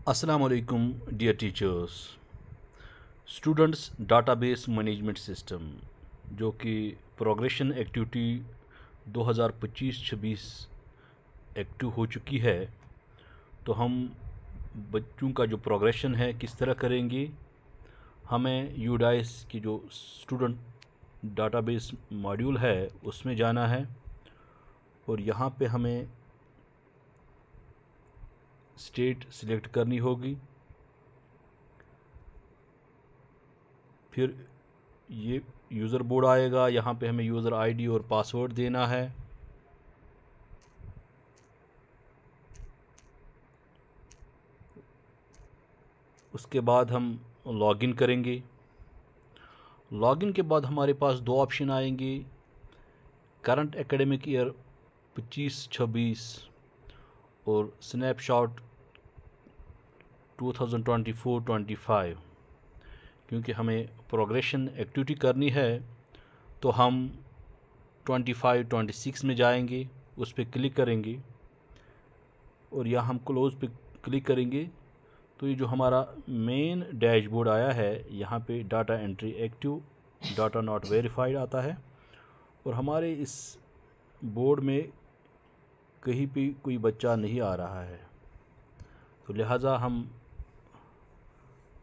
अस्सलाम वालेकुम dear teachers. Students database management system जो कि प्रोग्रेशन एक्टिविटी 2025-26 एक्टिव हो चुकी है, तो हम बच्चों का जो प्रोग्रेशन है किस तरह करेंगे। हमें यूडाइस की जो स्टूडेंट डाटाबेस मॉड्यूल है उसमें जाना है और यहाँ पे हमें स्टेट सिलेक्ट करनी होगी। फिर ये यूज़र बोर्ड आएगा, यहाँ पे हमें यूज़र आईडी और पासवर्ड देना है। उसके बाद हम लॉगिन करेंगे। लॉगिन के बाद हमारे पास दो ऑप्शन आएंगे, करंट एकेडमिक ईयर 25-26 और स्नैपशॉट 2024-25। क्योंकि हमें प्रोग्रेशन एक्टिविटी करनी है तो हम 25-26 में जाएंगे, उस पर क्लिक करेंगे और यहाँ हम क्लोज पे क्लिक करेंगे तो ये जो हमारा मेन डैशबोर्ड आया है, यहाँ पे data entry active, data not verified आता है और हमारे इस बोर्ड में कहीं भी कोई बच्चा नहीं आ रहा है। तो लिहाजा हम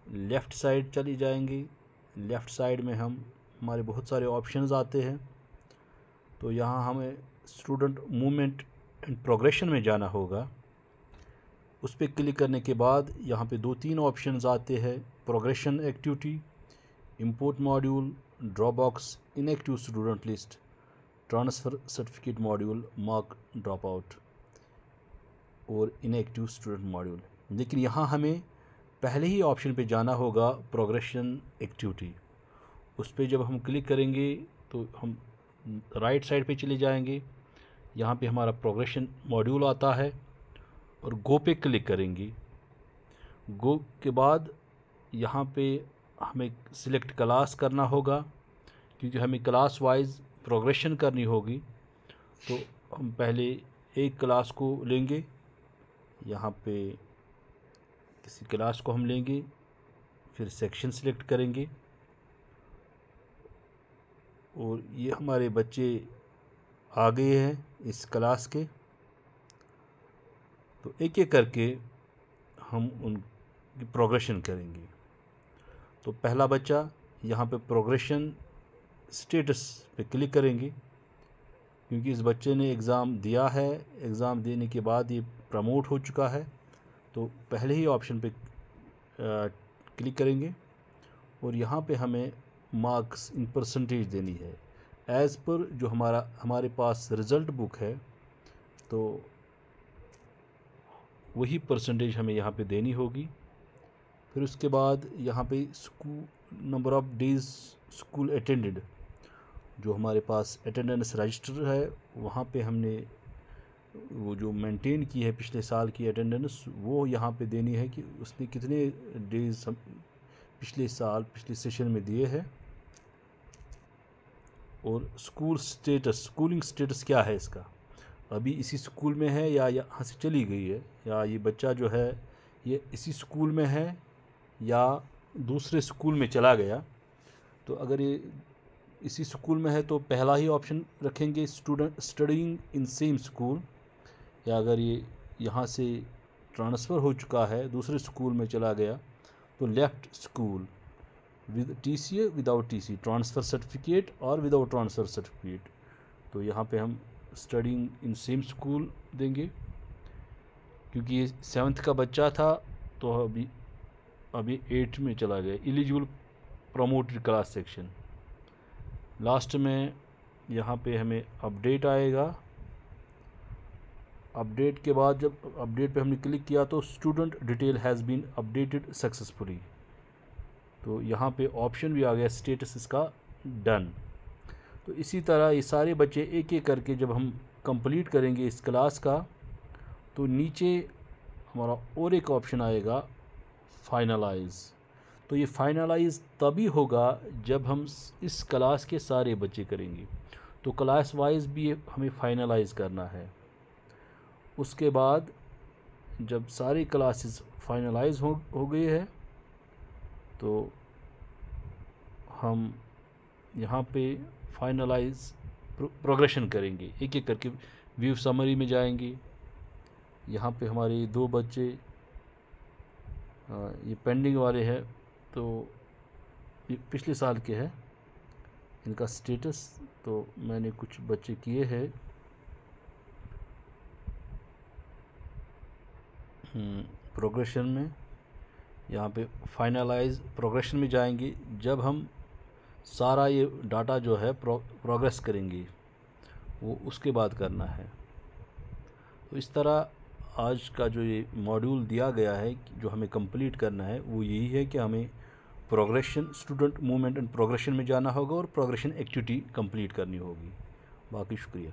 लेफ़्ट साइड चली जाएंगे। लेफ़्ट साइड में हमारे बहुत सारे ऑप्शंस आते हैं, तो यहाँ हमें स्टूडेंट मूवमेंट एंड प्रोग्रेशन में जाना होगा। उस पर क्लिक करने के बाद यहाँ पे 2-3 ऑप्शंस आते हैं, progression activity, import module, Dropbox, inactive student list, transfer certificate module, mark drop out और इनएक्टिव स्टूडेंट मॉड्यूल। लेकिन यहाँ हमें पहले ही ऑप्शन पे जाना होगा, प्रोग्रेशन एक्टिविटी। उस पर जब हम क्लिक करेंगे तो हम राइट साइड पे चले जाएंगे। यहाँ पे हमारा प्रोग्रेशन मॉड्यूल आता है और गो पे क्लिक करेंगे। गो के बाद यहाँ पे हमें सिलेक्ट क्लास करना होगा, क्योंकि हमें क्लास वाइज प्रोग्रेशन करनी होगी। तो हम पहले एक क्लास को लेंगे, यहाँ पे किसी क्लास को हम लेंगे, फिर सेक्शन सिलेक्ट करेंगे और ये हमारे बच्चे आ गए हैं इस क्लास के। तो एक एक करके हम उनकी प्रोग्रेशन करेंगे। तो पहला बच्चा, यहाँ पे प्रोग्रेशन स्टेटस पे क्लिक करेंगे, क्योंकि इस बच्चे ने एग्ज़ाम दिया है। एग्ज़ाम देने के बाद ये प्रमोट हो चुका है, तो पहले ही ऑप्शन पे क्लिक करेंगे और यहाँ पे हमें मार्क्स इन परसेंटेज देनी है एज़ पर जो हमारे पास रिज़ल्ट बुक है, तो वही परसेंटेज हमें यहाँ पे देनी होगी। फिर उसके बाद यहाँ पे school number of days school attended, जो हमारे पास अटेंडेंस रजिस्टर है, वहाँ पे हमने वो जो मेंटेन की है पिछले साल की अटेंडेंस, वो यहाँ पे देनी है कि उसने कितने डेज़ पिछले साल पिछले सेशन में दिए हैं। और स्कूल स्टेटस, स्कूलिंग स्टेटस क्या है इसका, अभी इसी स्कूल में है या यहाँ से चली गई है, या ये बच्चा जो है ये इसी स्कूल में है या दूसरे स्कूल में चला गया। तो अगर ये इसी स्कूल में है तो पहला ही ऑप्शन रखेंगे, student studying in same school. या अगर ये यहाँ से ट्रांसफ़र हो चुका है, दूसरे स्कूल में चला गया, तो left school with TC without TC, transfer certificate और विदाउट ट्रांसफ़र सर्टिफिकेट। तो यहाँ पे हम स्टडीइंग इन सेम स्कूल देंगे, क्योंकि ये 7th का बच्चा था तो अभी 8 में चला गया। Eligible promoted class section. Last में यहाँ पे हमें अपडेट आएगा। अपडेट के बाद जब अपडेट पे हमने क्लिक किया तो student detail has been updated successfully, तो यहाँ पे ऑप्शन भी आ गया, स्टेटस इसका डन। तो इसी तरह ये सारे बच्चे एक एक करके जब हम कंप्लीट करेंगे इस क्लास का, तो नीचे हमारा और एक ऑप्शन आएगा, फाइनलाइज़। तो ये फाइनलाइज़ तभी होगा जब हम इस क्लास के सारे बच्चे करेंगे, तो क्लास वाइज भी हमें फाइनलाइज़ करना है। उसके बाद जब सारी क्लासेस फाइनलाइज हो गई है तो हम यहाँ पे फाइनलाइज प्रोग्रेशन करेंगे, एक एक करके व्यू समरी में जाएंगे। यहाँ पे हमारे 2 बच्चे ये पेंडिंग वाले हैं, तो ये पिछले साल के हैं, इनका स्टेटस तो मैंने कुछ बच्चे किए हैं। प्रोग्रेशन में यहाँ पे फाइनलाइज प्रोग्रेशन में जाएंगे। जब हम सारा ये डाटा जो है प्रोग्रेस करेंगे वो उसके बाद करना है। तो इस तरह आज का जो ये मॉड्यूल दिया गया है जो हमें कंप्लीट करना है वो यही है कि हमें progression, student movement and progression में जाना होगा और प्रोग्रेशन एक्टिविटी कंप्लीट करनी होगी। बाकी शुक्रिया।